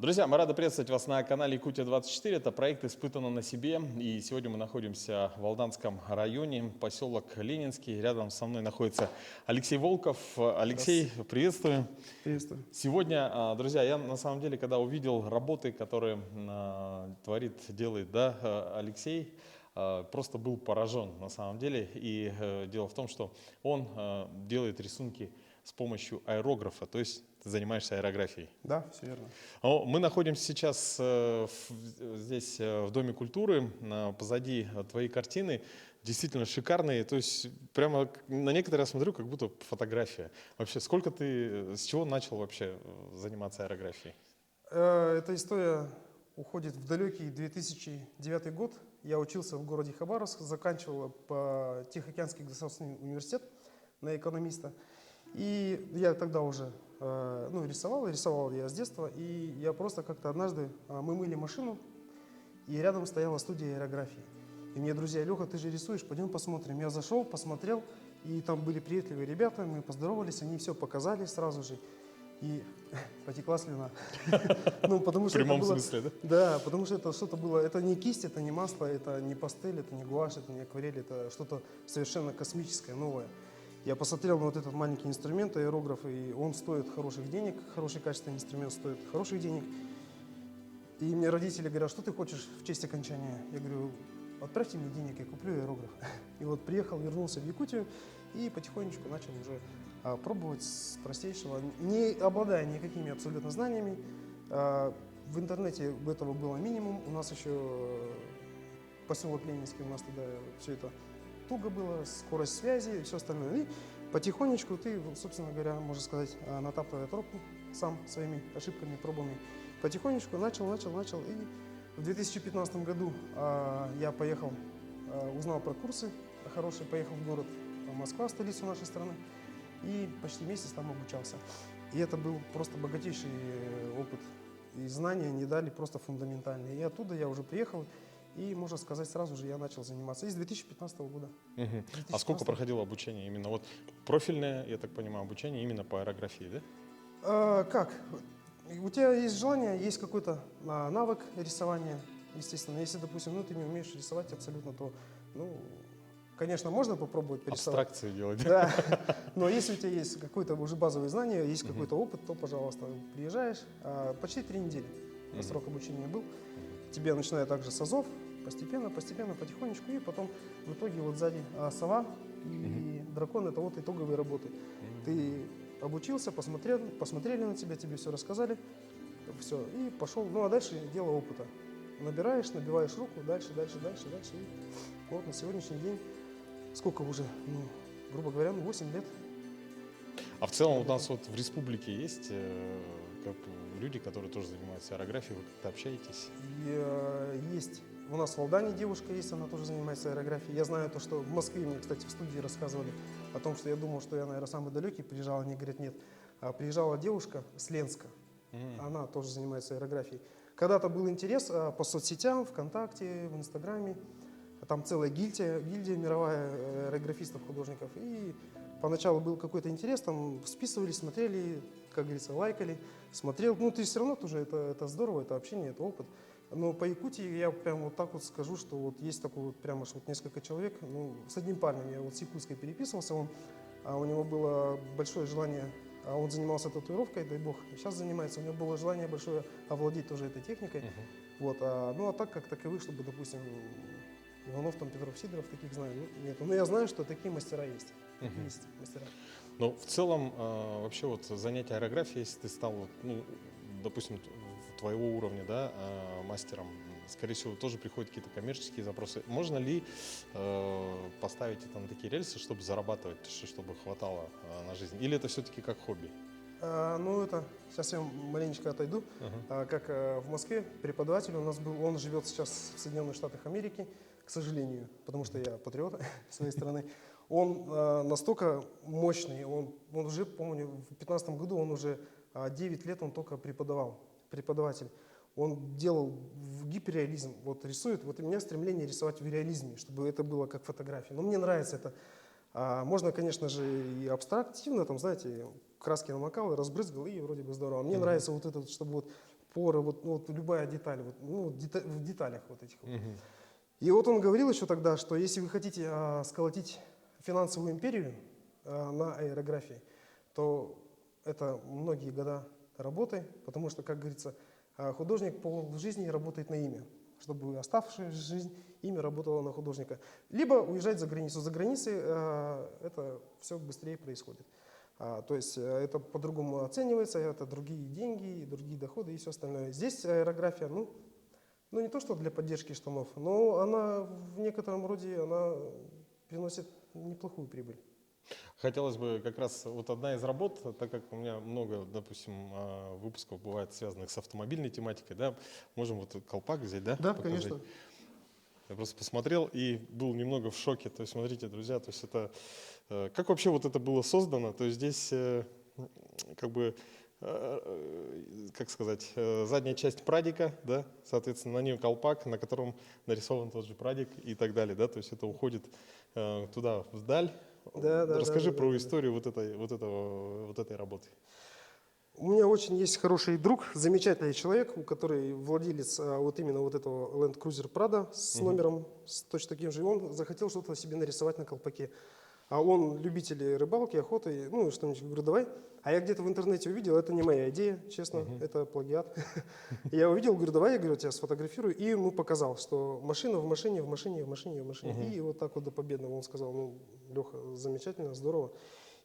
Друзья, мы рады приветствовать вас на канале Якутия-24. Это проект «Испытано на себе». И сегодня мы находимся в Алданском районе, поселок Ленинский. Рядом со мной находится Алексей Волков. Алексей, приветствую. Приветствую. Сегодня, друзья, я на самом деле, когда увидел работы, которые делает Алексей, просто был поражен на самом деле. И дело в том, что он делает рисунки с помощью аэрографа, то есть ты занимаешься аэрографией. Да, все верно. Мы находимся сейчас здесь, в Доме культуры, позади твоей картины, действительно шикарные, то есть прямо на некоторые я смотрю, как будто фотография. Вообще, с чего начал вообще заниматься аэрографией? Эта история уходит в далекий 2009 год. Я учился в городе Хабаровск, заканчивал Тихоокеанский государственный университет на экономиста. И я тогда уже рисовал я с детства. И я просто как-то однажды, мы мыли машину, и рядом стояла студия аэрографии. И мне друзья: Леха, ты же рисуешь, пойдем посмотрим. Я зашел, посмотрел, и там были приветливые ребята, мы поздоровались, они все показали сразу же. И потекла слюна. В прямом смысле, да? Да, потому что это что-то было, это не кисть, это не масло, это не пастель, это не гуашь, это не акварель, это что-то совершенно космическое, новое. Я посмотрел на вот этот маленький инструмент, аэрограф, и он стоит хороших денег, хороший качественный инструмент стоит хороших денег. И мне родители говорят: что ты хочешь в честь окончания? Я говорю: отправьте мне денег, я куплю аэрограф. И вот приехал, вернулся в Якутию и потихонечку начал уже пробовать с простейшего, не обладая никакими абсолютно знаниями. В интернете этого было минимум. У нас еще поселок Ленинский, у нас тогда все это туго было, скорость связи и все остальное. И потихонечку ты, собственно говоря, можно сказать, натаптывая тропку сам своими ошибками, пробами, потихонечку начал. И в 2015 году я поехал, узнал про курсы хорошие, поехал в город Москва, столицу нашей страны, и почти месяц там обучался. И это был просто богатейший опыт. И знания не дали просто фундаментальные. И оттуда я уже приехал, и, можно сказать, сразу же я начал заниматься. И с 2015 года. Угу. 2015. А сколько проходило обучение? Именно вот профильное, я так понимаю, обучение именно по аэрографии, да? Как? У тебя есть желание, есть какой-то навык рисования, естественно. Если, допустим, ты не умеешь рисовать абсолютно, то, конечно, можно попробовать порисовать. Абстракции делать. Да, но если у тебя есть какое-то уже базовое знание, есть какой-то опыт, то, пожалуйста, приезжаешь. Почти 3 недели срок обучения был. Тебя начинают также с азов, постепенно, потихонечку, и потом в итоге вот сзади сова и дракон — это вот итоговые работы. Ты обучился, посмотрели на тебя, тебе все рассказали, все, и пошел. Ну а дальше дело опыта. Набиваешь руку, дальше. И вот на сегодняшний день, сколько уже, грубо говоря, 8 лет. А в целом у нас вот в республике есть люди, которые тоже занимаются аэрографией, вы как-то общаетесь? Есть. У нас в Алдане девушка есть, она тоже занимается аэрографией. Я знаю то, что в Москве мне, кстати, в студии рассказывали о том, что я думал, что я, наверное, самый далекий приезжал. Они говорят: нет. Приезжала девушка с Ленска, она тоже занимается аэрографией. Когда-то был интерес по соцсетям, ВКонтакте, в Инстаграме. Там целая гильдия мировая аэрографистов, художников. И поначалу был какой-то интерес, там списывались, смотрели, как говорится, лайкали, смотрел. Ты все равно тоже, это здорово, это общение, это опыт. Но по Якутии я прям вот так вот скажу, что вот есть такой вот прямо вот несколько человек. С одним парнем я вот с Якутской переписывался, у него было большое желание, он занимался татуировкой, дай бог, сейчас занимается, у него было желание большое овладеть тоже этой техникой. А так как таковых, чтобы, допустим, Иванов, Петров, Сидоров, таких знаю, нет. Но я знаю, что такие мастера есть. Есть мастера. Но в целом, вообще вот занятие аэрографией, если ты стал, допустим, твоего уровня, мастером, скорее всего, тоже приходят какие-то коммерческие запросы. Можно ли поставить это на такие рельсы, чтобы зарабатывать, чтобы хватало на жизнь? Или это все-таки как хобби? Сейчас я маленечко отойду. Как в Москве преподаватель у нас был, он живет сейчас в Соединенных Штатах Америки, к сожалению, потому что я патриот своей страны. Он настолько мощный, он уже, помню, в 2015 году он уже 9 лет он только преподаватель. Он делал в гиперреализм, вот рисует, вот у меня стремление рисовать в реализме, чтобы это было как фотография. Но мне нравится это. Можно, конечно же, и абстрактивно, там, знаете, краски намокал, разбрызгал, и вроде бы здорово. Мне нравится вот это, чтобы вот поры, вот любая деталь, вот, ну, в деталях вот этих. Вот. Мгм. И вот он говорил еще тогда, что если вы хотите сколотить финансовую империю на аэрографии, то это многие года работы, потому что, как говорится, художник в жизни работает на имя, чтобы оставшуюся жизнь имя работало на художника. Либо уезжать за границу. За границей это все быстрее происходит. То есть это по-другому оценивается, это другие деньги, другие доходы и все остальное. Здесь аэрография, ну не то, что для поддержки штанов, но она в некотором роде она приносит неплохую прибыль. Хотелось бы как раз вот одна из работ, так как у меня много, допустим, выпусков бывает связанных с автомобильной тематикой, да, можем вот колпак взять, да? Да, показать? конечно. Я просто посмотрел и был немного в шоке. То есть, смотрите, друзья, то есть это как вообще вот это было создано? То есть здесь как бы как сказать, задняя часть прадика, да, соответственно, на нее колпак, на котором нарисован тот же прадик и так далее, да, то есть это уходит туда, вдаль. Да, Расскажи про да. историю вот этой работы. У меня очень есть хороший друг, замечательный человек, который владелец вот именно вот этого Land Cruiser Prado с номером, с точно таким же, и он захотел что-то себе нарисовать на колпаке. А он любитель рыбалки, охоты, ну и что-нибудь, говорю, давай. А я где-то в интернете увидел, это не моя идея, честно, это плагиат. Я увидел, говорю, давай, я говорю, тебя сфотографирую, и ему показал, что машина в машине. И вот так вот до победного он сказал, ну, Леха, замечательно, здорово.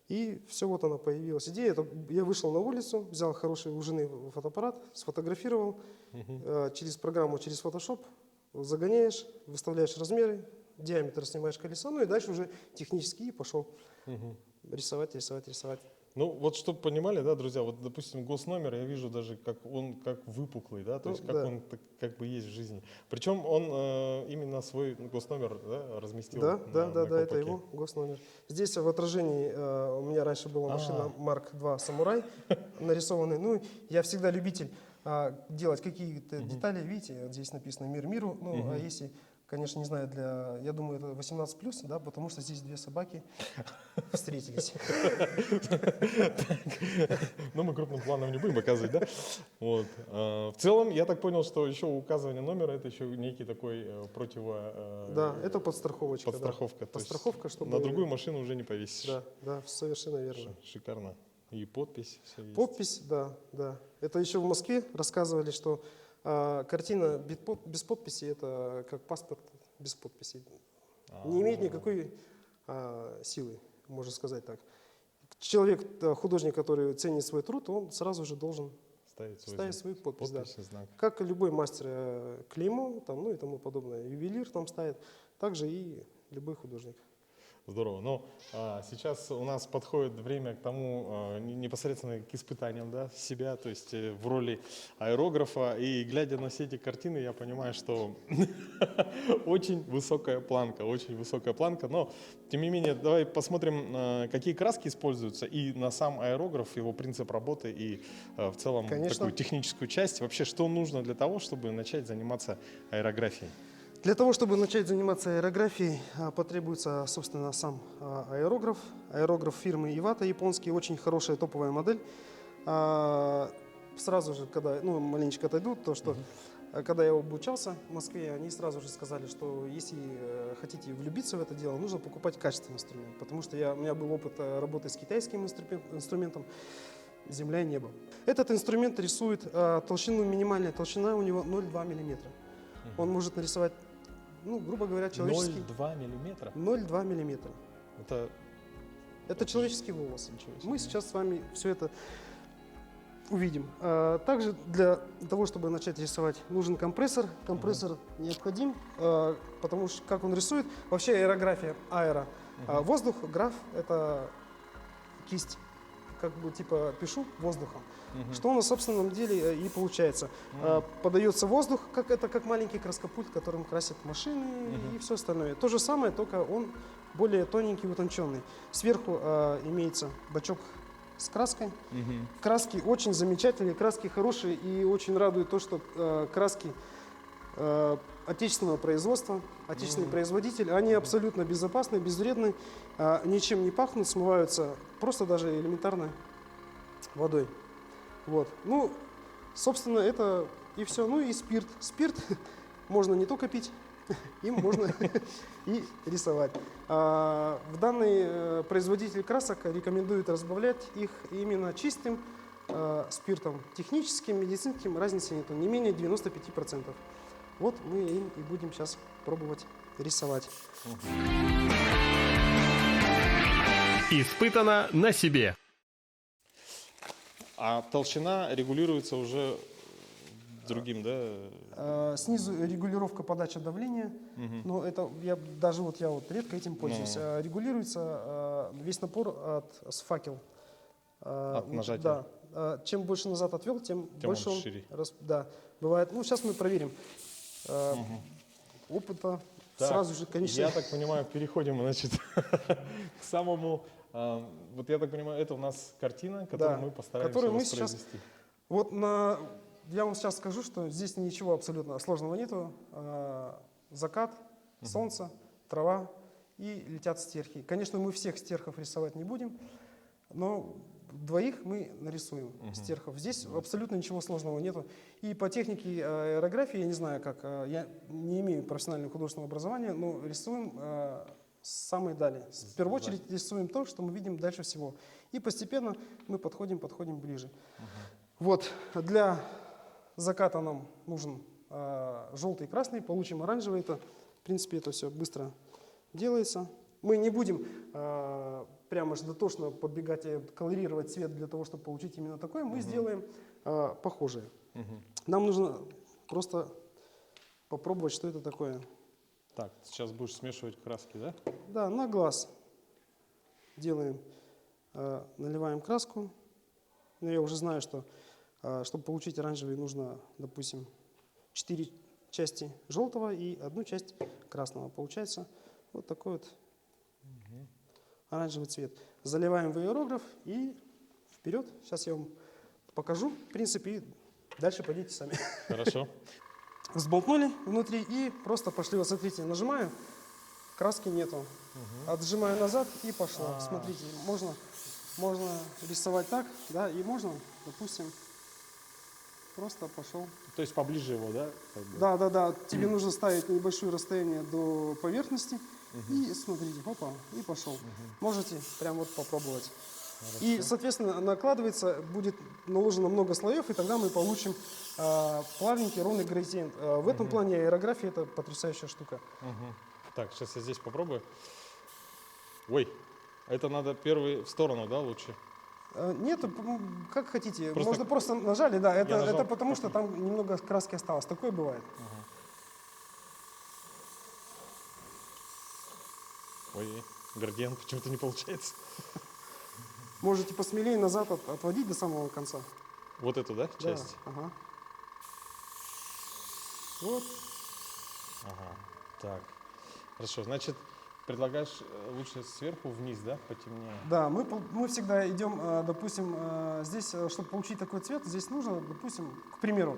И все, вот она появилась. Идея, это я вышел на улицу, взял хороший у жены фотоаппарат, сфотографировал, через программу, через Photoshop, загоняешь, выставляешь размеры, диаметр снимаешь колеса, ну и дальше уже технически и пошел рисовать. Ну, вот чтобы понимали, да, друзья, вот, допустим, госномер, я вижу даже, как он как выпуклый, да, то Ну, есть как да. он как бы есть в жизни. Причем он именно свой госномер, да, разместил Да, на это колпаке. его госномер. Здесь в отражении у меня раньше была машина Mark II Samurai нарисованная. Ну, я всегда любитель делать какие-то детали. Видите, вот здесь написано «Мир миру». Ну, а если, конечно, не знаю, я думаю, это 18+, да, потому что здесь две собаки встретились. Ну, мы крупным планом не будем показывать, да? Вот. В целом, я так понял, что еще указывание номера, это еще некий такой Да, это подстраховочка. подстраховка. Да. То есть Подстраховка, чтобы... на другую машину уже не повесишь. Да, совершенно верно. Шикарно. И подпись все есть. Подпись, да. Это еще в Москве рассказывали, что картина без подписи – это как паспорт без подписи. Не имеет никакой силы, можно сказать так. Человек, художник, который ценит свой труд, он сразу же должен ставить свою подпись. Да. Знак. Как и любой мастер клеймо, там, ну и тому подобное. Ювелир там ставит, также и любой художник. Здорово. Но сейчас у нас подходит время к тому, непосредственно к испытаниям, да, себя, то есть в роли аэрографа. И глядя на все эти картины, я понимаю, что очень высокая планка. Но, тем не менее, давай посмотрим, какие краски используются и на сам аэрограф, его принцип работы и в целом такую техническую часть. Вообще, что нужно для того, чтобы начать заниматься аэрографией? Для того, чтобы начать заниматься аэрографией, потребуется, собственно, сам аэрограф. Аэрограф фирмы Iwata, японский, очень хорошая топовая модель. Сразу же, когда, маленечко отойду, когда я обучался в Москве, они сразу же сказали, что если хотите влюбиться в это дело, нужно покупать качественный инструмент. Потому что у меня был опыт работы с китайским инструментом «Земля и небо». Этот инструмент рисует минимальная толщина у него 0,2 мм. Он может нарисовать, грубо говоря, человеческий... 0,2 миллиметра? 0,2 миллиметра. Это человеческий волос. Мы сейчас с вами все это увидим. Также для того, чтобы начать рисовать, нужен компрессор. Компрессор необходим, потому что, как он рисует, вообще аэрография, воздух, граф – это кисть. Как бы типа пишу воздухом. Что у нас в собственном деле и получается. Подается воздух, как маленький краскопульт, которым красят машины и все остальное. То же самое, только он более тоненький, утонченный. Сверху имеется бачок с краской. Краски очень замечательные, краски хорошие, и очень радует то, что краски отечественного производства, отечественный производитель, они абсолютно безопасны, безвредны, ничем не пахнут, смываются просто даже элементарно водой. Вот. Собственно, это и все. Ну и спирт. Спирт можно не только пить, им можно и рисовать. В данный производитель красок рекомендует разбавлять их именно чистым спиртом. Техническим, медицинским разницы нету, не менее 95%. Вот мы им и будем сейчас пробовать рисовать. Испытано на себе. А толщина регулируется уже другим, да? Снизу регулировка подачи давления, но это я редко этим пользуюсь. Регулируется весь напор с факел. От нажатия. Да. Чем больше назад отвел, тем больше он он шире. да, бывает. Ну, сейчас мы проверим. Опыта Так, сразу же, конечно. Я так понимаю, переходим, значит, к самому... Вот я так понимаю, это у нас картина, которую Да, мы постараемся которую мы сейчас- воспроизвести. Вот я вам сейчас скажу, что здесь ничего абсолютно сложного нету. Закат, солнце, трава и летят стерхи. Конечно, мы всех стерхов рисовать не будем, но двоих мы нарисуем стерхов. Здесь абсолютно ничего сложного нету. И по технике аэрографии, я не знаю как, я не имею профессионального художественного образования, но рисуем с самой дали. В первую очередь рисуем то, что мы видим дальше всего. И постепенно мы подходим ближе. Вот, для заката нам нужен желтый и красный, получим оранжевый. Это, в принципе, это все быстро делается. Мы не будем прямо же дотошно подбегать и колорировать цвет для того, чтобы получить именно такой. Мы сделаем похожее. Нам нужно просто попробовать, что это такое. Так, сейчас будешь смешивать краски, да? Да, на глаз делаем, наливаем краску. Но я уже знаю, что чтобы получить оранжевый, нужно, допустим, 4 части желтого и 1 часть красного. Получается вот такой вот оранжевый цвет. Заливаем в аэрограф и вперед. Сейчас я вам покажу, в принципе, и дальше пойдите сами. Хорошо. Взболтнули внутри и просто пошли. Вот смотрите, нажимаю, краски нету. Отжимаю назад и пошло. Смотрите, можно рисовать так, да, и можно, допустим, просто пошел. То есть поближе его, да? как бы? Да. Тебе нужно ставить небольшое расстояние до поверхности. И смотрите, опа, и пошел. Можете прям вот попробовать. И, соответственно, накладывается, будет наложено много слоев, и тогда мы получим плавненький, ровный градиент. В этом плане аэрография — это потрясающая штука. Так, сейчас я здесь попробую. Ой, это надо первый в сторону, да, лучше? Нет, как хотите. Просто- Можно просто нажали, да. Это нажал. потому, что там немного краски осталось. Такое бывает. Ой, градиент почему-то не получается. Можете посмелее назад отводить до самого конца. Вот эту, да, Да, часть? ага. Вот. Ага, так. Хорошо, значит, предлагаешь лучше сверху вниз, да, потемнее? Да, мы всегда идем, допустим, здесь, чтобы получить такой цвет, здесь нужно, допустим, к примеру,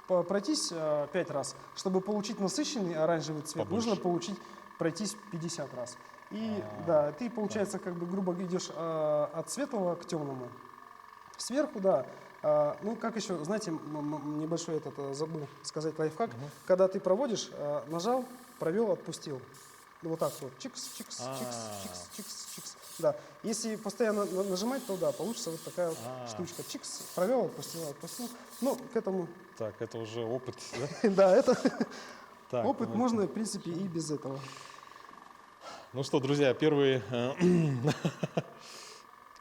пройтись 5 раз. Чтобы получить насыщенный оранжевый цвет, Побольше. нужно пройтись 50 раз. И да, ты, получается, как бы грубо идешь от светлого к темному. Сверху, да. Ну, как еще, знаете, небольшой забыл сказать лайфхак. Когда ты проводишь, нажал, провел, отпустил. Ну, вот так вот. Чикс, чикс, чикс, чикс, чикс, чикс. Да. Если постоянно нажимать, то да, получится вот такая вот штучка. Чикс, провел, отпустил, отпустил. Ну, к этому, Так, это уже опыт, да? да, это Так, опыт вот. можно, в принципе, и без этого. Ну что, друзья, первые...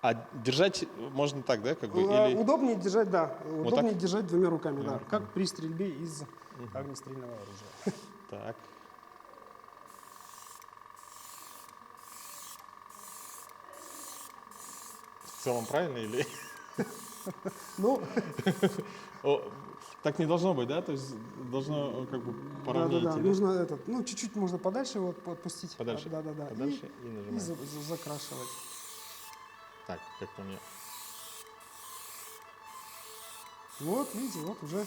А держать можно так, да, как бы? Или... Удобнее держать, да. Вот Удобнее так? держать двумя руками, да. Как при стрельбе из огнестрельного оружия. Так. В целом правильно или... Ну, О, так не должно быть, да? То есть должно как бы поровнее да. идти, да? Нужно чуть-чуть можно подальше его отпустить. Подальше? Да. Подальше и И нажимаем. закрашивать. Так, как по мне. Вот, видите, вот уже.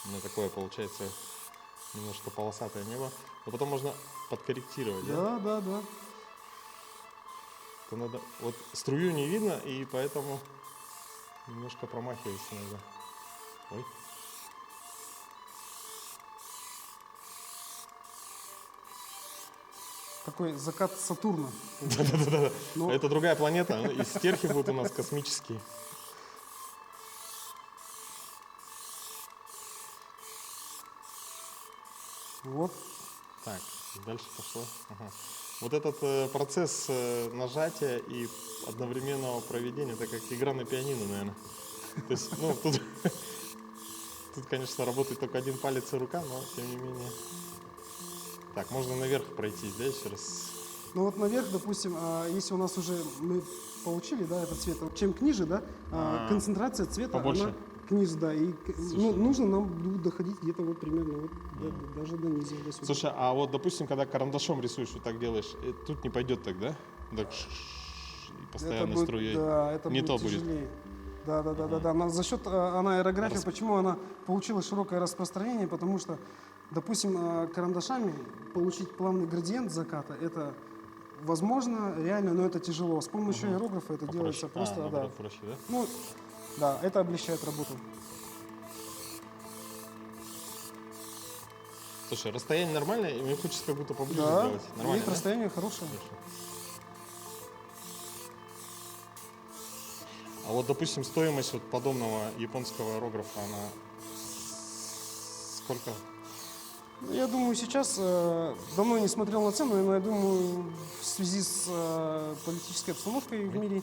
У меня такое получается немножко полосатое небо. Но потом можно подкорректировать, да? Да. То надо, вот струю не видно, и поэтому немножко промахиваюсь иногда. Ой. Такой закат Сатурна. Да-да-да. Ну. Это другая планета, и стерхи будут у нас космические. Вот. Так, дальше пошло. Ага. Вот этот процесс нажатия и одновременного проведения, это как игра на пианино, наверное. То есть, ну, тут, конечно, работает только один палец и рука, но тем не менее. Так, можно наверх пройтись, да, еще раз? Ну вот наверх, допустим, если у нас уже мы получили, да, этот цвет, чем ниже, да, концентрация цвета, побольше. она ниже, да, и нужно нам будет доходить где-то вот примерно вот даже до низа. До сюда. Слушай, а вот, допустим, когда карандашом рисуешь, вот так делаешь, тут не пойдет так, да? Так и постоянно это будет, струей. да, это Не будет то будет. тяжелее. Да. За счет аэрографии, почему она получила широкое распространение, потому что, допустим, карандашами получить плавный градиент заката, это возможно, реально, но это тяжело. С помощью аэрографа это делается просто, наоборот, проще, да? Ну, да, это облегчает работу. Слушай, расстояние нормальное, и мне хочется как будто поближе Да, сделать. Нормально, и да? расстояние хорошее. Хорошо. А вот, допустим, стоимость вот подобного японского аэрографа, она сколько? Я думаю, сейчас, давно не смотрел на цену, но я думаю, в связи с политической обстановкой в мире,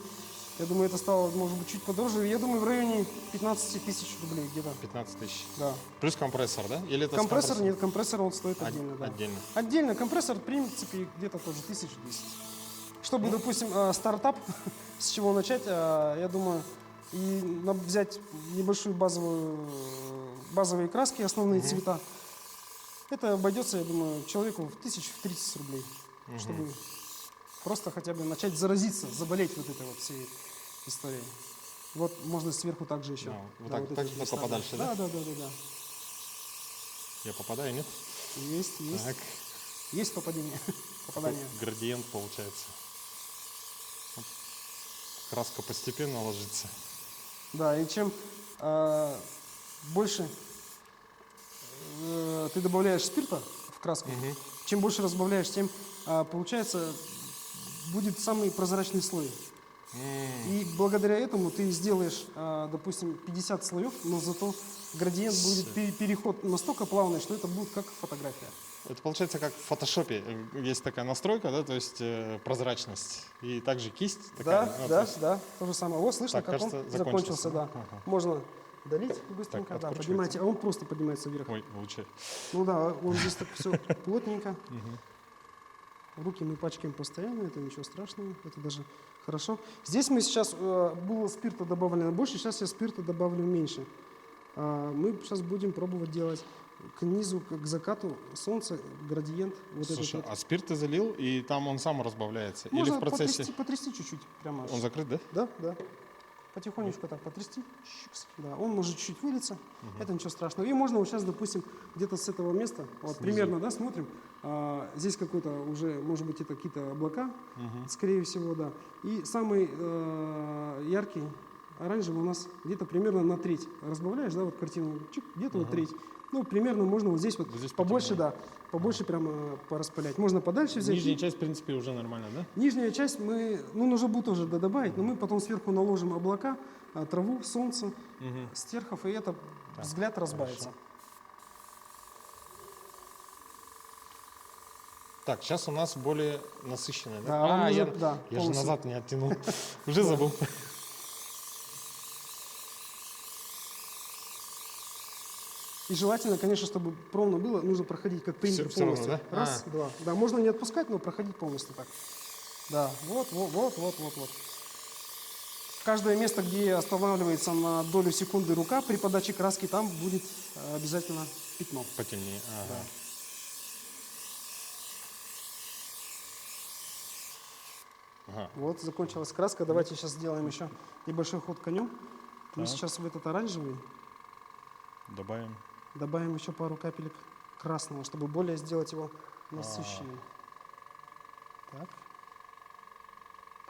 я думаю, это стало, может быть, чуть подороже. Я думаю, в районе 15 тысяч рублей где-то. 15 тысяч. Да. Плюс компрессор, да? Или это с Компрессор компрессором? нет, компрессор он стоит отдельно, да. Отдельно. Отдельно компрессор, в принципе, где-то тоже 1010. Чтобы, допустим, стартап, с чего начать, я думаю, и взять небольшую базовые краски, основные цвета, это обойдется, я думаю, человеку в 1030 рублей, чтобы просто хотя бы начать заразиться, заболеть вот этой вот всей историей. Вот можно сверху также еще. Да, вот Да, так, вот так эти только листами. подальше, да? Да. Я попадаю, нет? Есть. Так, Есть попадение. Попадание. градиент получается. Вот. Краска постепенно ложится. Да, и чем больше ты добавляешь спирта в краску, чем больше разбавляешь, тем получается будет самый прозрачный слой. И благодаря этому ты сделаешь, допустим, 50 слоев, но зато градиент будет переход настолько плавный, что это будет как фотография. Это получается как в фотошопе. Есть такая настройка, да, то есть прозрачность. И также кисть такая. Да, то же самое. Вот слышно, Так, как кажется, он закончился, закончился, да. Ага. Можно долить быстренько, Так, да, откручивается. поднимайте, а он просто поднимается вверх. Ой, получается. Ну да, он здесь так все плотненько. Руки мы пачкаем постоянно, это ничего страшного, это даже хорошо. Здесь мы сейчас, было спирта добавлено больше, сейчас я спирта добавлю меньше. Мы сейчас будем пробовать делать к низу, к закату солнца, градиент. Вот Слушай, этот вот. а спирт ты залил, и там он сам разбавляется? Можно Или в процессе? потрясти чуть-чуть. Прямо. Он закрыт, да? Да. Потихонечку так потрясти. Да, он может чуть-чуть вылиться, это ничего страшного. И можно вот сейчас, допустим, где-то с этого места, вот примерно, да, смотрим, здесь какой-то уже, может быть, это какие-то облака, скорее всего, да. И самый яркий оранжевый у нас где-то примерно на треть. Разбавляешь, да, вот картину, чик, где-то вот треть. Ну, примерно можно вот здесь вот Здесь побольше, да, побольше прямо пораспылять. Можно подальше взять. Нижняя часть, в принципе, уже нормально, да? Нижняя часть мы, ну, нужно будет тоже добавить, но мы потом сверху наложим облака, траву, солнце, стерхов, и это взгляд разбавится. Хорошо. Так, сейчас у нас более насыщенная, да? Да, он уже, я да, же полностью. назад не оттянул. Уже забыл. И желательно, конечно, чтобы ровно было, нужно проходить как принтер Всё равно, полностью. да? Раз, два. Да, можно не отпускать, но проходить полностью так. Да, вот. Каждое место, где останавливается на долю секунды рука, при подаче краски там будет обязательно пятно. Потемнее. Ага. Ага. Вот, закончилась краска. Давайте сейчас сделаем еще небольшой ход конем. Мы Так. сейчас в этот оранжевый Добавим. добавим еще пару капелек красного, чтобы более сделать его насыщенным. Так.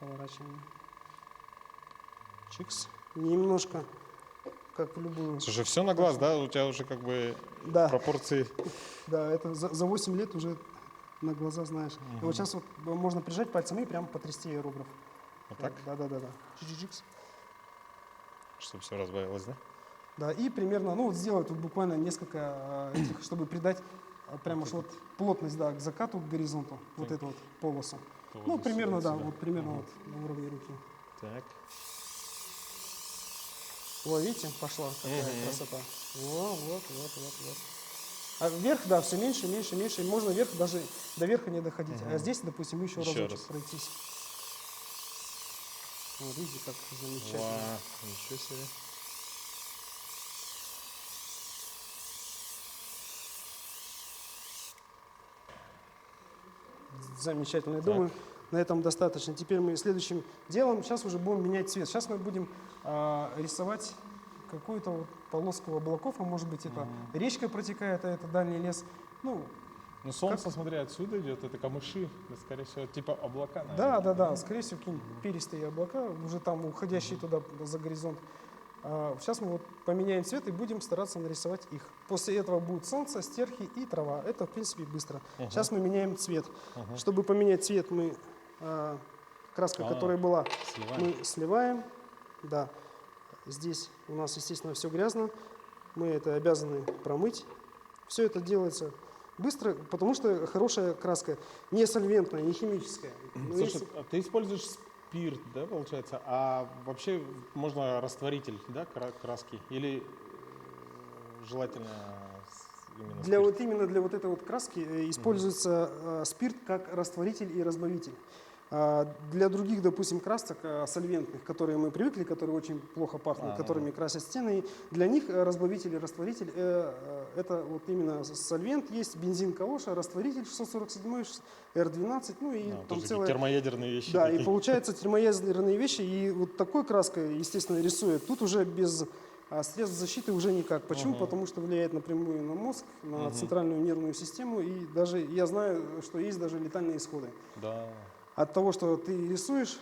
Поворачиваем. Чикс. Немножко, как в любую. Слушай, все на глаз, да? У тебя уже как бы Да. пропорции. Да, это за 8 лет уже на глаза знаешь. И вот сейчас вот можно прижать пальцем и прям потрясти аэрограф. Вот так, Да. Чик-чик-чикс. чтобы все разбавилось, да? Да, и примерно, ну вот сделать тут буквально несколько этих, чтобы придать прямо вот плотность, да, к закату, к горизонту, вот Так. эту вот полосу. Поводу Ну, примерно, сюда, да, сюда. вот примерно вот на уровне руки. Так. О, видите, пошла какая Мгм. красота. Вот. А вверх, да, все меньше, меньше, меньше. И можно вверх даже до верха не доходить. А здесь, допустим, еще Еще разочек раз. пройтись. Вот, видите, как замечательно. Ва, ничего себе. Замечательно. Я думаю, на этом достаточно. Теперь мы следующим делом, сейчас уже будем менять цвет. Сейчас мы будем рисовать какую-то вот полоску облаков, а может быть это речка протекает, а это дальний лес. Ну, Ну, солнце, смотри, отсюда идет, это камыши, да, скорее всего, типа облака, да, скорее всего, какие-нибудь перистые облака, уже там уходящие туда за горизонт. Сейчас мы вот поменяем цвет и будем стараться нарисовать их. После этого будет солнце, стерхи и трава. Это, в принципе, быстро. Сейчас мы меняем цвет. Чтобы поменять цвет, мы краска, которая была, Сливаем. мы сливаем. Да. Здесь у нас, естественно, все грязно. Мы это обязаны промыть. Все это делается быстро, потому что хорошая краска не сольвентная, не химическая. Но Слушай, если- а ты используешь спирт, да, получается? А вообще можно растворитель, да, краски? Или желательно именно Для спирт? вот именно для вот этой вот краски используется спирт как растворитель и разбавитель. Для других, допустим, красок сольвентных, которые мы привыкли, которые очень плохо пахнут, которыми красят стены, для них разбавитель и растворитель это вот именно сольвент. Есть бензин калоша, растворитель 647, R12, ну и там Тоже такие целая... термоядерные вещи. Да, и такие. получается термоядерные вещи, и вот такой краской, естественно, рисует. Тут уже без средств защиты уже никак. Почему? Потому что влияет напрямую на мозг, на центральную нервную систему, и даже я знаю, что есть даже летальные исходы. Да. От того, что ты рисуешь,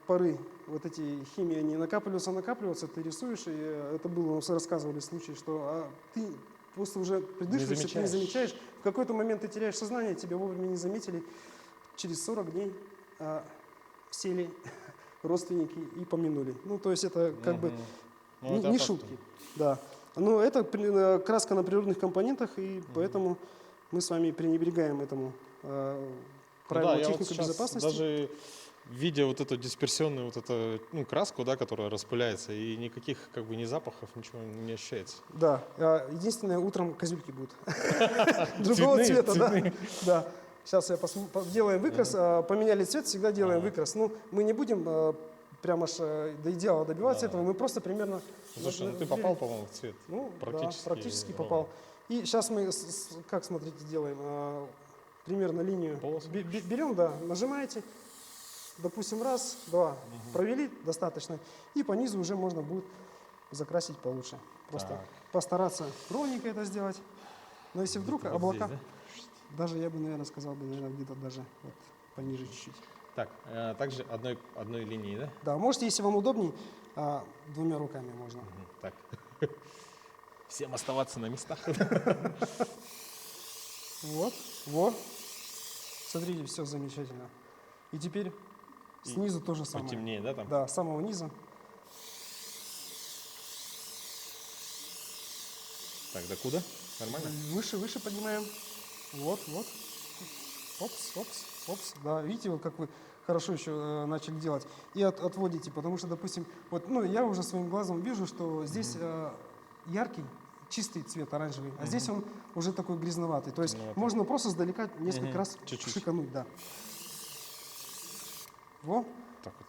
пары, вот эти химии, они накапливаются, ты рисуешь, и это было, мы рассказывали случай, что ты просто уже придышиваешься, ты не замечаешь. В какой-то момент ты теряешь сознание, тебя вовремя не заметили. Через 40 дней сели родственники и помянули. Ну, то есть это как бы Ну, это не опасно. шутки. Да. Но это краска на природных компонентах, и поэтому мы с вами пренебрегаем этому правилам я вот техники сейчас безопасности. даже видя вот эту дисперсионную вот эту, краску, да, которая распыляется, и никаких как бы ни запахов, ничего не ощущается. Да. Единственное, утром козюльки будут. Другого Цветные, цвета, да. цветные. Да. Сейчас делаем выкрас. Поменяли цвет, всегда делаем выкрас. Ну, мы не будем прямо аж до идеала добиваться этого, мы просто примерно... Слушай, ну ты попал, по-моему, в цвет. Ну, Практически практически ровно. попал. И сейчас мы, как смотрите, делаем примерно линию. Полосу? Берем, да, нажимаете, допустим, раз, два, провели достаточно, и по низу уже можно будет закрасить получше. Просто Так. постараться ровненько это сделать. Но если вдруг Вот облака, здесь, даже я бы, наверное, сказал бы, наверное, где-то даже вот пониже чуть-чуть. Так, также одной линии, да? Да, можете, если вам удобней, двумя руками можно. Так. Всем оставаться на местах. Вот. Смотрите, все замечательно. И теперь снизу то же самое. Потемнее, да, там? Да, с самого низа. Так, до куда? Нормально? Выше поднимаем. Вот. Опс. Да, видите, вот как вы хорошо еще начали делать. И отводите, потому что, допустим, вот, ну, я уже своим глазом вижу, что здесь яркий, чистый цвет оранжевый, а здесь он уже такой грязноватый. То есть можно просто сдалека несколько раз Чуть-чуть. шикануть, да. Во. Так вот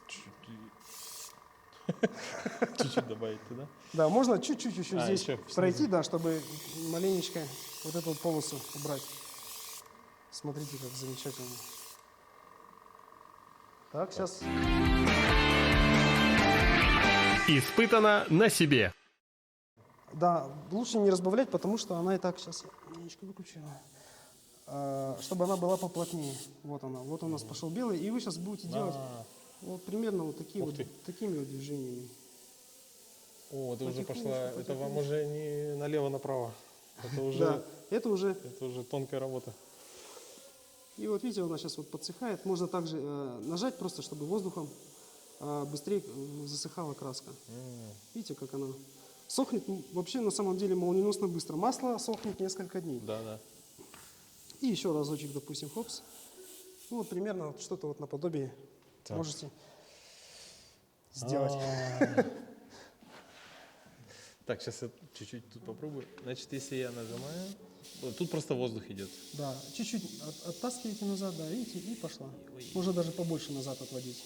чуть-чуть добавить туда. Да, можно чуть-чуть еще здесь еще пройти, снизу. да, чтобы маленечко вот эту вот полосу убрать. Смотрите, как замечательно. Так, сейчас. Испытано на себе. Да, лучше не разбавлять, потому что она и так сейчас маленечко выключена. Чтобы она была поплотнее. Вот она. Вот у нас пошел белый. И вы сейчас будете делать Вот примерно вот такие Ух вот, ты. такими вот движениями. О, это уже Потихонечку, пошла, это вам потихонечку. уже не налево-направо. Это уже, Да, это уже. тонкая работа. И вот видите, она сейчас вот подсыхает. Можно также нажать просто, чтобы воздухом быстрее засыхала краска. Видите, как она сохнет вообще на самом деле молниеносно быстро. Масло сохнет несколько дней. Да, да. И еще разочек, допустим, хопс. Ну вот примерно вот что-то вот наподобие Так. можете сделать. Так, сейчас я чуть-чуть тут попробую. Значит, если я нажимаю, вот тут просто воздух идет. Да, чуть-чуть оттаскиваете назад, да, видите, и пошла. Можно даже побольше назад отводить.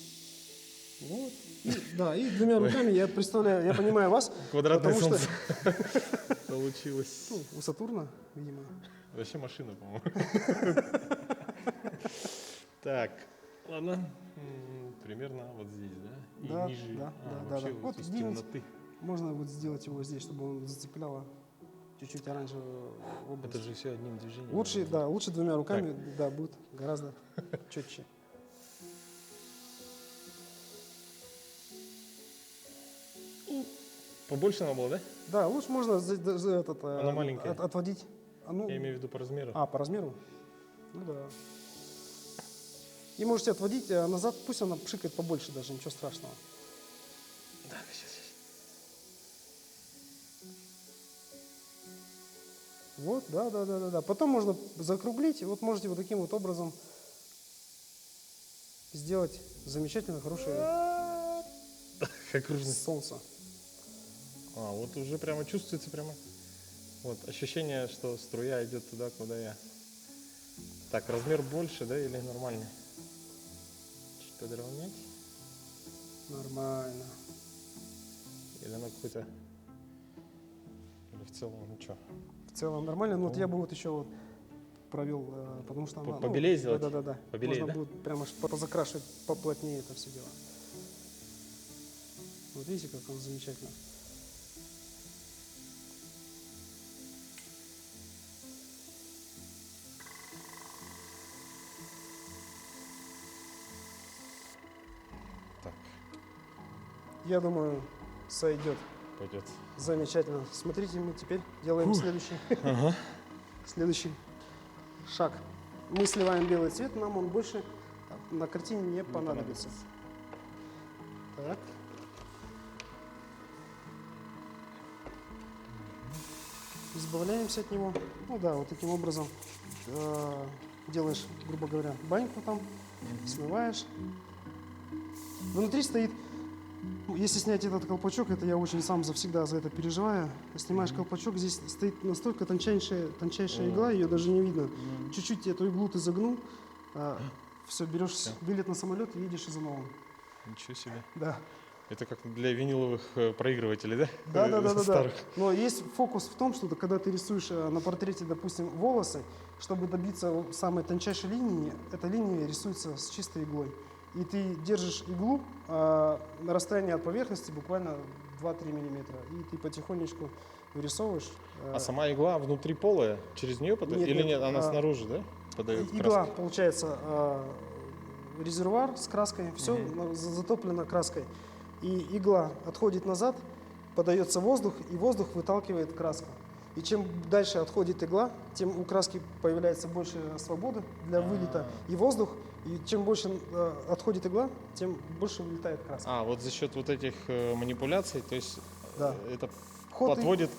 Вот. И, да, и двумя руками я представляю, я понимаю вас. Квадратное потому солнце что получилось. ну, у Сатурна, видимо. Вообще машина, по-моему. Так, ладно. Примерно вот здесь, да? И Да, ниже. да, да, вообще да. вот Вот из двинуть. темноты. Можно вот сделать его здесь, чтобы он зацепляло чуть-чуть оранжевую область. Это же все одним движением. Лучше, да, лучше двумя руками, да, будет гораздо четче. Побольше надо было, да? Да, лучше можно Она маленькая. отводить. Ну, Я имею в виду по размеру. по размеру? Ну да. И можете отводить назад, пусть она пшикает побольше даже, ничего страшного. Так, сейчас. Вот, да. Потом можно закруглить, и вот можете вот таким вот образом сделать замечательно хорошее Окружность. солнце. А, вот уже прямо чувствуется прямо. Вот ощущение, что струя идет туда, куда я. Так, размер больше, да, или нормальный? Чуть подровнять. Нормально. Или оно какое-то. Или в целом, ну что? В целом нормально. Ну вот я бы вот еще вот провел, потому что она... Побелее сделать? Да. Побелее, Можно да? будет прямо позакрашивать поплотнее это все дело. Вот видите, как он замечательно. Так, Я думаю, сойдет. пойдет. Замечательно. Смотрите, мы теперь делаем следующий шаг. Мы сливаем белый цвет, нам он больше на картине не понадобится. Так. Избавляемся от него. Ну да, вот таким образом делаешь, грубо говоря, баньку там, смываешь. Внутри стоит, если снять этот колпачок, это я очень сам завсегда за это переживаю. Снимаешь колпачок, здесь стоит настолько тончайшая игла, ее даже не видно. Чуть-чуть эту иглу ты загнул, все, берешь билет на самолет и едешь за новым. Ничего себе. Да. Это как для виниловых проигрывателей, да? Да. Старых. Но есть фокус в том, что когда ты рисуешь на портрете, допустим, волосы, чтобы добиться самой тончайшей линии, эта линия рисуется с чистой иглой. И ты держишь иглу на расстоянии от поверхности буквально 2-3 миллиметра. И ты потихонечку вырисовываешь. А сама игла внутри полая, через нее подает? Нет, Или нет, нет, она снаружи, да? Подает Игла, краску? получается, резервуар с краской, все затоплено краской. И игла отходит назад, подается воздух, и воздух выталкивает краску. И чем дальше отходит игла, тем у краски появляется больше свободы для вылета и воздух. И чем больше отходит игла, тем больше вылетает краска. А, вот за счет вот этих манипуляций, то есть Да. это Ход подводит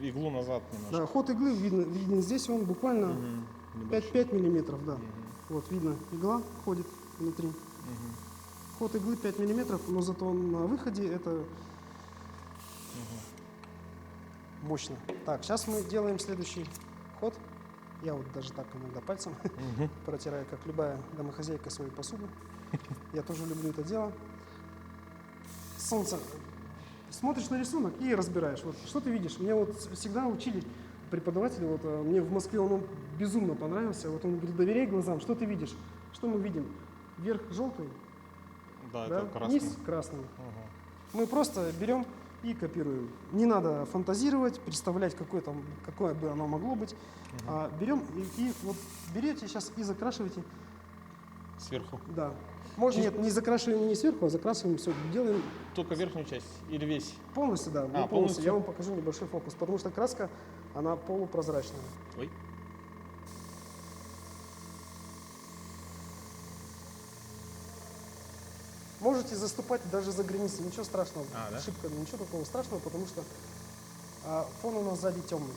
иглу назад немножко. Да, ход иглы виден здесь, он буквально 5 миллиметров, да. Вот видно, игла ходит внутри. Ход иглы 5 миллиметров, но зато на выходе это мощно. Так, сейчас мы делаем следующий ход. Я вот даже так иногда пальцем протираю, как любая домохозяйка, свою посуду. Я тоже люблю это дело. Солнце. Смотришь на рисунок и разбираешь. Вот что ты видишь? Мне вот всегда учили преподаватели, вот мне в Москве он безумно понравился. Вот он говорит, доверяй глазам, что ты видишь? Что мы видим? Верх желтый, Да, да? это красный. Низ красный. Мы просто берем и копируем. Не надо фантазировать, представлять, какое бы оно могло быть. Берем и вот берете сейчас и закрашиваете Сверху. Да. Можно, нет, не закрашиваем не сверху, а закрашиваем все, делаем Только верхнюю часть или весь? полностью, да, А, полностью. полностью? Я вам покажу небольшой фокус, потому что краска, она полупрозрачная. Ой. Можете заступать даже за границей, ничего страшного. А, да? Ошибка, ничего такого страшного, потому что фон у нас сзади темный.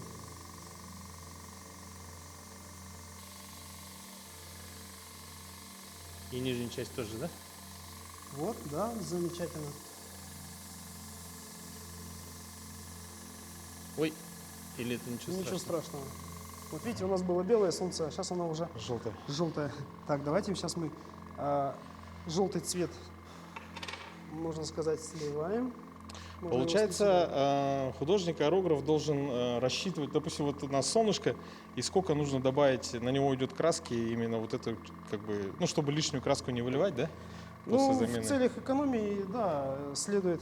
И нижняя часть тоже, да? Вот, да, замечательно. Ой. Или это ничего, Ничего страшного? страшного. Вот видите, у нас было белое солнце, а сейчас оно уже Желтое. желтое. Так, давайте сейчас мы желтый цвет, можно сказать, сливаем. Можно его Получается, художник, аэрограф должен рассчитывать, допустим, вот на солнышко, и сколько нужно добавить, на него идет краски, именно вот это, как бы, ну, чтобы лишнюю краску не выливать, да? После Ну, замены. в целях экономии, да, следует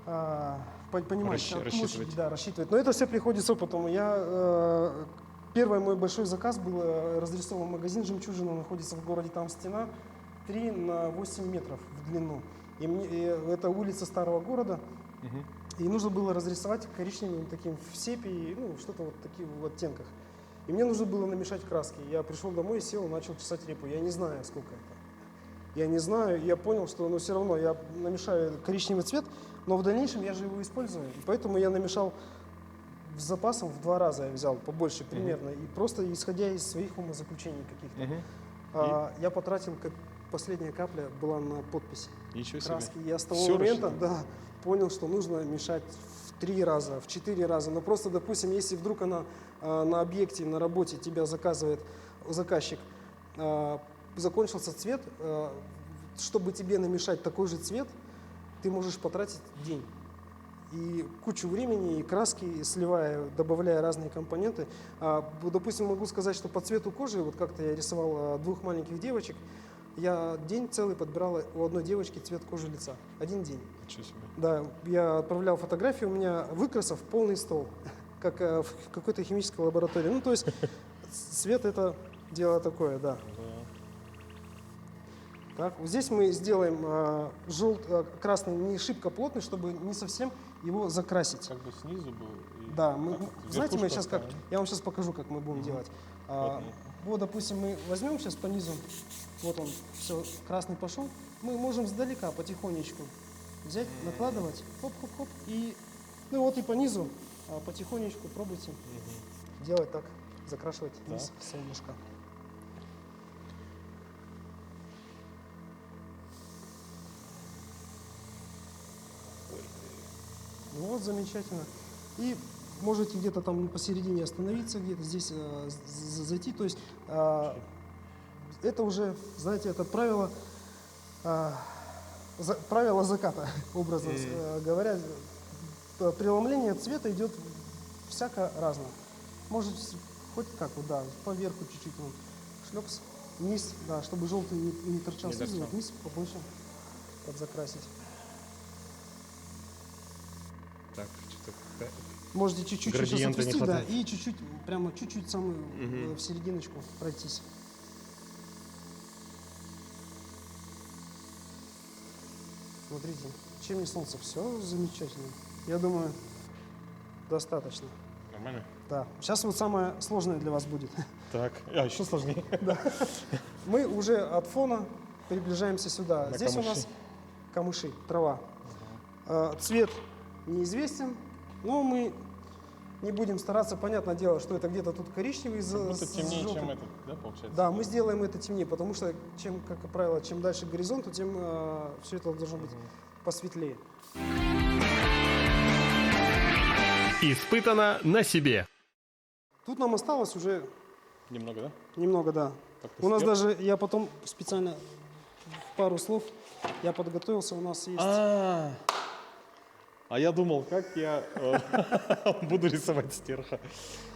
понимать, Рассчитывать. да, рассчитывать. Но это все приходит с опытом. Первый мой большой заказ был разрисован магазин «Жемчужина», находится в городе, там стена 3 на 8 метров в длину. И это улица старого города. Мгм. И нужно было разрисовать коричневым таким в сепии, ну, что-то вот таких в оттенках. И мне нужно было намешать краски. Я пришел домой, сел, начал чесать репу. Я не знаю, сколько это. Я не знаю, я понял, что все равно я намешаю коричневый цвет, но в дальнейшем я же его использую. И поэтому я намешал с запасом в 2 раза, я взял побольше примерно. И просто исходя из своих умозаключений каких-то. Мгм. Я потратил, как последняя капля была на подпись Ничего себе. краски. Я с того Всё момента, рассчитано? понял, что нужно мешать в 3 раза, в 4 раза. Но просто, допустим, если вдруг она на объекте, на работе тебя заказывает заказчик, закончился цвет, чтобы тебе намешать такой же цвет, ты можешь потратить день. И кучу времени, и краски, и сливая, добавляя разные компоненты. Допустим, могу сказать, что по цвету кожи, вот как-то я рисовал 2 маленьких девочек, я день целый подбирал у одной девочки цвет кожи лица. 1 день. Ничего себе. Да, я отправлял фотографии, у меня выкрасов полный стол, как в какой-то химической лаборатории. Ну, то есть цвет это дело такое, да. Да. Так, вот здесь мы сделаем красный не шибко плотный, чтобы не совсем его закрасить. Как бы снизу был. И Да, знаете, мы верхушку сейчас как, оставим. я вам сейчас покажу, как мы будем делать. Вот, допустим, мы возьмем сейчас по низу, вот он, все, красный пошел, мы можем сдалека потихонечку взять, накладывать, хоп-хоп-хоп, и, ну вот и по низу потихонечку пробуйте делать так, закрашивать низ солнышка. Вот, замечательно. И можете где-то там посередине остановиться, где-то здесь зайти. То есть это уже, знаете, это правило заката, образно говоря. Преломление цвета идет всяко разно. Может хоть как, вот, да, поверху чуть-чуть вон, шлепс, низ, да, чтобы желтый не торчал Не снизу, торчал. вот низ побольше подзакрасить. Так, что-то... Можете чуть-чуть сейчас Градиента не отвести, да, хватает. и чуть-чуть, прямо чуть-чуть самую в серединочку пройтись. Смотрите, чем не солнце, все замечательно. Я думаю, достаточно. Нормально? Да. Сейчас вот самое сложное для вас будет. Так, еще сложнее. Мы уже от фона приближаемся сюда. На Здесь у нас камыши, трава. Цвет неизвестен, но мы не будем стараться. Понятное дело, что это где-то тут коричневый. Как будто с темнее, желтым. чем этот, да, получается? Да, мы сделаем это темнее, потому что, чем, как правило, чем дальше к горизонту, тем все это должно быть посветлее. Испытано на себе. Тут нам осталось уже Немного, да? немного, да. Как-то У нас сверху. даже, я потом специально пару слов, я подготовился, у нас есть... А я думал, как я буду рисовать стерха.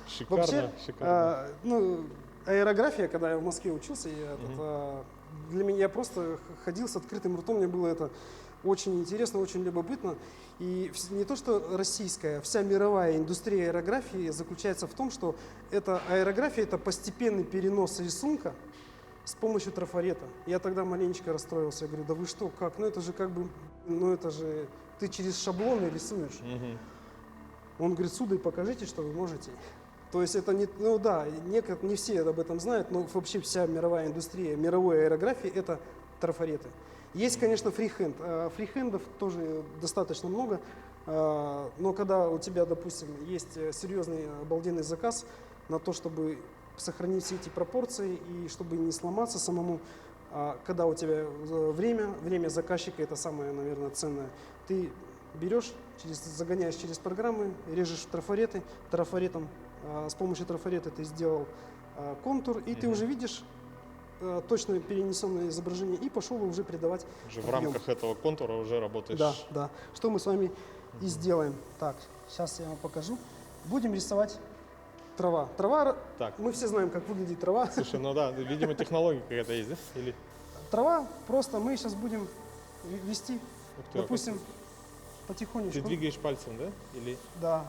Шикарно, Вообще, шикарно. аэрография, когда я в Москве учился, для меня я просто ходил с открытым ртом, мне было это очень интересно, очень любопытно. И не то, что российская, вся мировая индустрия аэрографии заключается в том, что аэрография – это постепенный перенос рисунка с помощью трафарета. Я тогда маленечко расстроился. Я говорю, да вы что, как? Ну это же как бы, ну это же ты через шаблоны рисуешь. Мгм. Он говорит, сударь, покажите, что вы можете. То есть это не, ну да, не все об этом знают, но вообще вся мировая индустрия мировой аэрографии – это трафареты. Есть, конечно, фрихенд. Фрихендов тоже достаточно много, но когда у тебя, допустим, есть серьезный обалденный заказ на то, чтобы сохранить все эти пропорции и чтобы не сломаться самому, когда у тебя время заказчика – это самое, наверное, ценное, ты берешь, загоняешь через программы, режешь трафареты, трафаретом, с помощью трафарета ты сделал контур, и ты уже видишь точно перенесенное изображение и пошел уже придавать Уже в объем. рамках этого контура уже работаешь. Да, да. Что мы с вами и сделаем. Так, сейчас я вам покажу. Будем рисовать трава. Трава, Так. мы все знаем, как выглядит трава. Слушай, ну да, видимо, технология какая-то есть, да? Или... Трава просто мы сейчас будем вести, Ух ты, а допустим, как потихонечку. ты двигаешь пальцем, да? Или Да.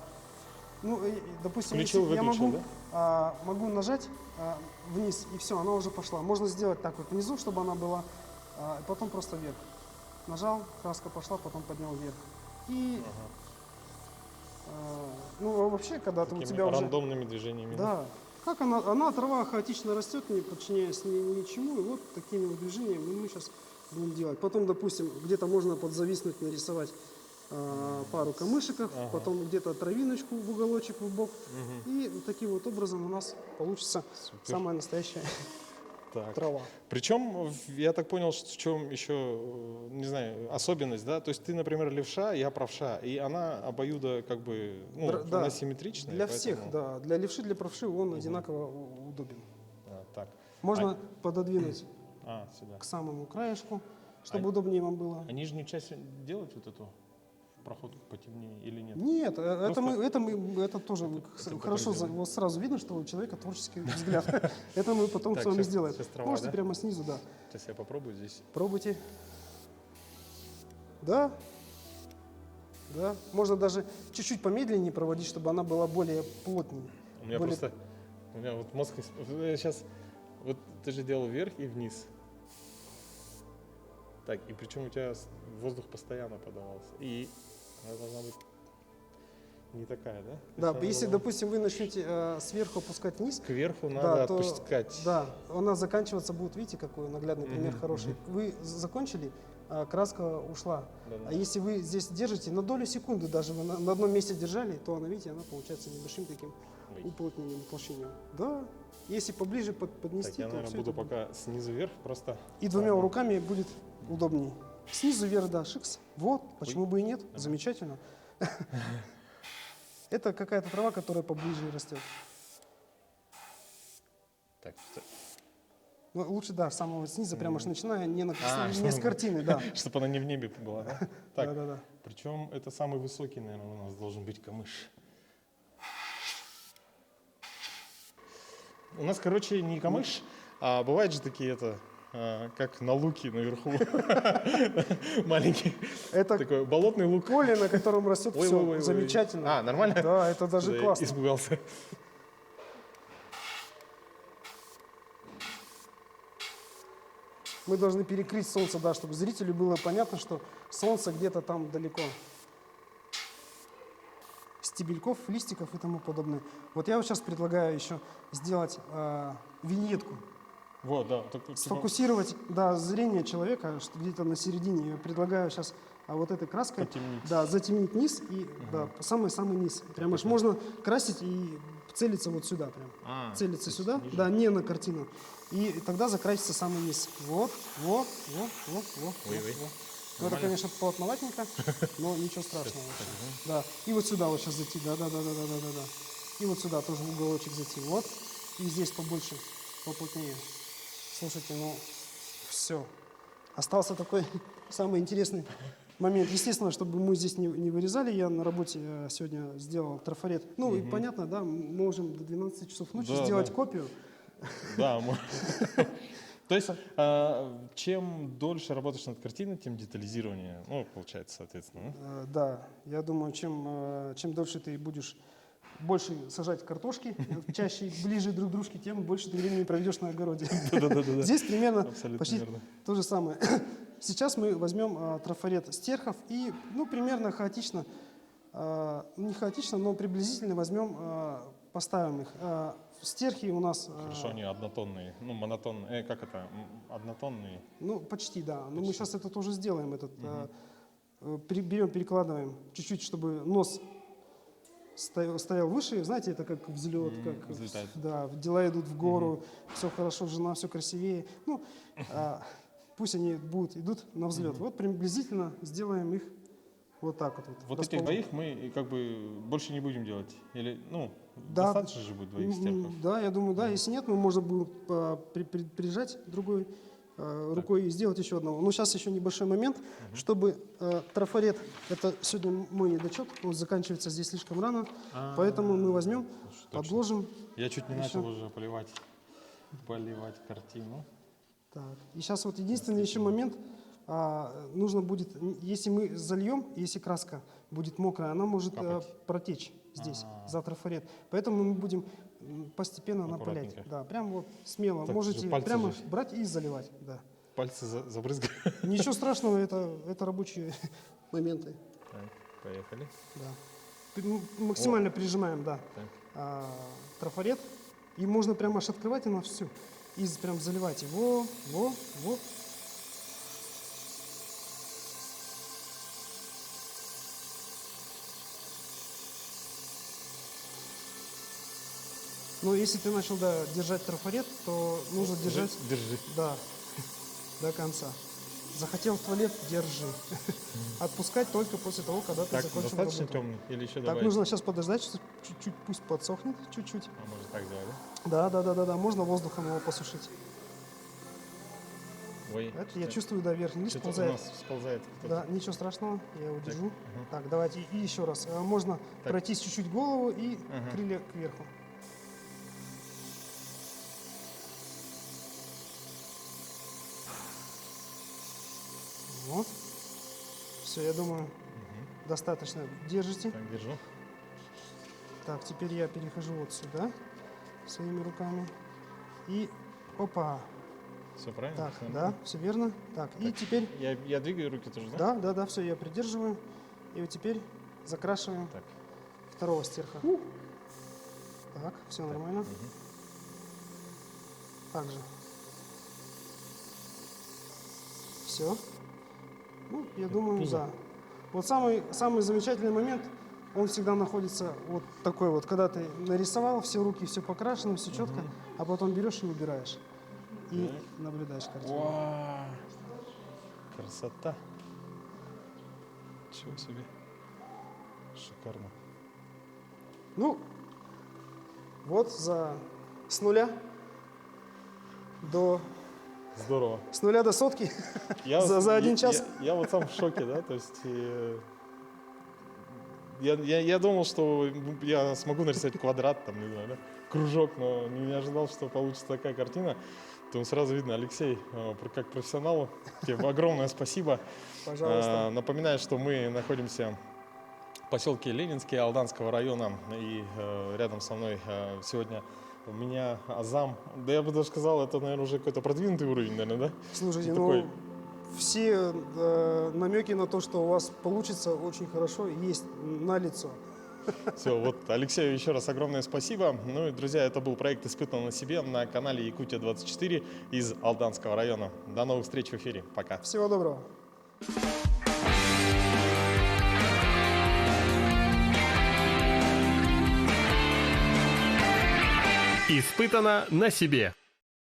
Ну, допустим, включил, если я выключил, могу, да? могу нажать вниз, и все, она уже пошла. Можно сделать так вот внизу, чтобы она была, и потом просто вверх. Нажал, краска пошла, потом поднял вверх. И, ну, а вообще, когда ты у Такими тебя уже... рандомными движениями. Да. Как она, трава хаотично растет, не подчиняясь ничему, и вот такими вот движениями мы сейчас будем делать. Потом, допустим, где-то можно подзависнуть, нарисовать пару камышиков, потом где-то травиночку в уголочек, в бок. И вот таким вот образом у нас получится Супер. самая настоящая Так. трава. Причем, я так понял, что в чем еще, не знаю, особенность, да? То есть ты, например, левша, я правша, и она обоюдо как бы, ну, Да, она симметричная. для поэтому- всех, да. Для левши, для правши он одинаково удобен. Так. Можно пододвинуть Сюда. к самому краешку, чтобы удобнее вам было. А нижнюю часть делать вот эту проходку потемнее или нет? Нет, Просто- это тоже это хорошо, потом вот сразу видно, что у человека творческий взгляд. Это мы потом Так, с вами щас- сделаем. щас трава, Можете да? прямо снизу, да. Сейчас я попробую здесь. Пробуйте. Да. Да. Можно даже чуть-чуть помедленнее проводить, чтобы она была более плотнее. У меня Более- просто, у меня вот мозг, сейчас, вот ты же делал вверх и вниз. Так, и причем у тебя воздух постоянно подавался. И она должна быть не такая, да? То Да, есть она если, должна- допустим, вы начнете сверху опускать вниз, Кверху да, надо то, отпускать. да, она заканчиваться будет, видите, какой наглядный пример хороший. Вы закончили, краска ушла. Да-да. А если вы здесь держите, на долю секунды даже вы на одном месте держали, то она, видите, она получается небольшим таким Ой. уплотнением, утолщением. Да, если поближе поднести, Так, я, то наверное, всё буду это будет. пока снизу вверх просто. И двумя руками будет удобнее. Снизу вверх, да, шикс. Вот, почему бы и нет, замечательно. Это какая-то трава, которая поближе растет. Так, Ну, лучше, да, с самого снизу, прямо аж начиная, не чтобы- с картины, да. чтобы она не в небе была, да? Так, Да. причем это самый высокий, наверное, у нас должен быть камыш. У нас, короче, не камыш, а бывают же такие как на луке наверху. Маленький. Это Такой болотный лук. поле, на котором растет Ой, все. ой, ой, ой. Замечательно. Нормально? Да, это даже Я классно. Испугался. Мы должны перекрыть солнце, да, чтобы зрителю было понятно, что солнце где-то там далеко. Стебельков, листиков и тому подобное. Вот я вот сейчас предлагаю еще сделать виньетку. Вот, да. Типа, Сфокусировать, да, зрение человека, что где-то на середине. Я предлагаю сейчас вот этой краской Потемнить. да, затемнить низ и да, самый-самый низ. Прямо аж можно красить и целиться вот сюда прям. Целиться сюда, ниже. да, не на картину. И тогда закрасится самый низ. Вот. Ой-ой. Ну, это, Нормально? конечно, плотноватенько, но ничего страшного. Да. И вот сюда вот сейчас зайти. Да. И вот сюда тоже в уголочек зайти. Вот. И здесь побольше, поплотнее. Слушайте, ну все. Остался такой самый интересный момент. Естественно, чтобы мы здесь не вырезали, я на работе сегодня сделал трафарет. Ну и понятно, да, мы можем до 12 часов ночи Да, сделать да. копию. Да, то есть, чем дольше работаешь над картиной, тем детализирование, ну, получается, соответственно. Да, я думаю, чем дольше ты будешь больше сажать картошки, чаще и ближе друг к дружке, тем больше ты времени проведешь на огороде. Да-да-да. Здесь примерно Абсолютно почти верно. то же самое. Сейчас мы возьмем трафарет стерхов и, ну, примерно хаотично, не хаотично, но приблизительно возьмем, поставим их. Стерхи у нас... Хорошо, они однотонные, ну, монотонные, как это, однотонные. Ну, почти, да. Но мы сейчас это тоже сделаем. Берем, перекладываем чуть-чуть, чтобы нос стоял выше. Знаете, это как взлет, как взлетает. да, дела идут в гору, все хорошо, жена все красивее. Ну, пусть они идут на взлет. Вот приблизительно сделаем их вот так вот. Вот этих двоих мы как бы больше не будем делать? Или, ну, Да. достаточно же будет двоих стерхов? Да, я думаю, да. Если нет, мы можно будет прижать другой рукой и сделать еще одного. Но сейчас еще небольшой момент, чтобы трафарет, это сегодня мой недочет, он заканчивается здесь слишком рано, поэтому мы возьмем, подложим. Я чуть не Еще. начал уже поливать картину. Так. И сейчас вот единственный еще момент, нужно будет, если мы зальем, если краска будет мокрая, она может протечь здесь, за трафарет. Поэтому мы будем постепенно напылять. Аккуратненько. Да, прям вот смело. Так, Можете пальцы прямо же- брать и заливать. Да. Пальцы забрызгали. Ничего страшного, это рабочие моменты. Так, поехали. Да. Максимально прижимаем, да, Так. трафарет. И можно прямо аж открывать и на всю. И прям заливать его, во. Ну, если ты начал, да, держать трафарет, то нужно держать, Держи. да, до конца. Захотел в туалет — держи. Отпускать только после того, когда ты Так, закончил достаточно работу. темный или еще Так, добавить? нужно сейчас подождать, что чуть-чуть пусть подсохнет, чуть-чуть. А может так сделать, да? Да, можно воздухом его посушить. Ой, Это я чувствую, да, верхний лист что-то у сползает. нас сползает. кто-то. Да, ничего страшного, я его держу. ага. Так, давайте и еще раз. Можно Так. пройтись чуть-чуть голову и Ага. крылья кверху. Вот. Все, я думаю, достаточно. Держите. Так, держу. Так, теперь я перехожу вот сюда своими руками. И опа. Все правильно? Так, Всё да, нормально? все верно. Так, и теперь, Я двигаю руки тоже, да? да, все, я придерживаю. И вот теперь закрашиваем Так. второго стерха. Так, все нормально. Так же. Все. Ну, я думаю, пузо. да. Вот самый замечательный момент, он всегда находится вот такой вот, когда ты нарисовал, все руки, все покрашено, все четко, а потом берешь и убираешь. И наблюдаешь картину. Вау! Красота! Чего себе! Шикарно. Ну, вот с нуля до сотки за один час. Я вот сам в шоке, да, то есть я думал, что я смогу нарисовать квадрат, там, не знаю, да, кружок, но не ожидал, что получится такая картина. Там сразу видно, Алексей, как профессионалу, тебе огромное спасибо. Пожалуйста. Напоминаю, что мы находимся в поселке Ленинский Алданского района, и рядом со мной сегодня у меня зам, да я бы даже сказал, это, наверное, уже какой-то продвинутый уровень, наверное, да? Слушайте, такой. все намеки на то, что у вас получится очень хорошо, есть налицо. Все, вот Алексею еще раз огромное спасибо. Ну и, друзья, это был проект «Испытан на себе» на канале Якутия-24 из Алданского района. До новых встреч в эфире. Пока. Всего доброго. Испытано на себе.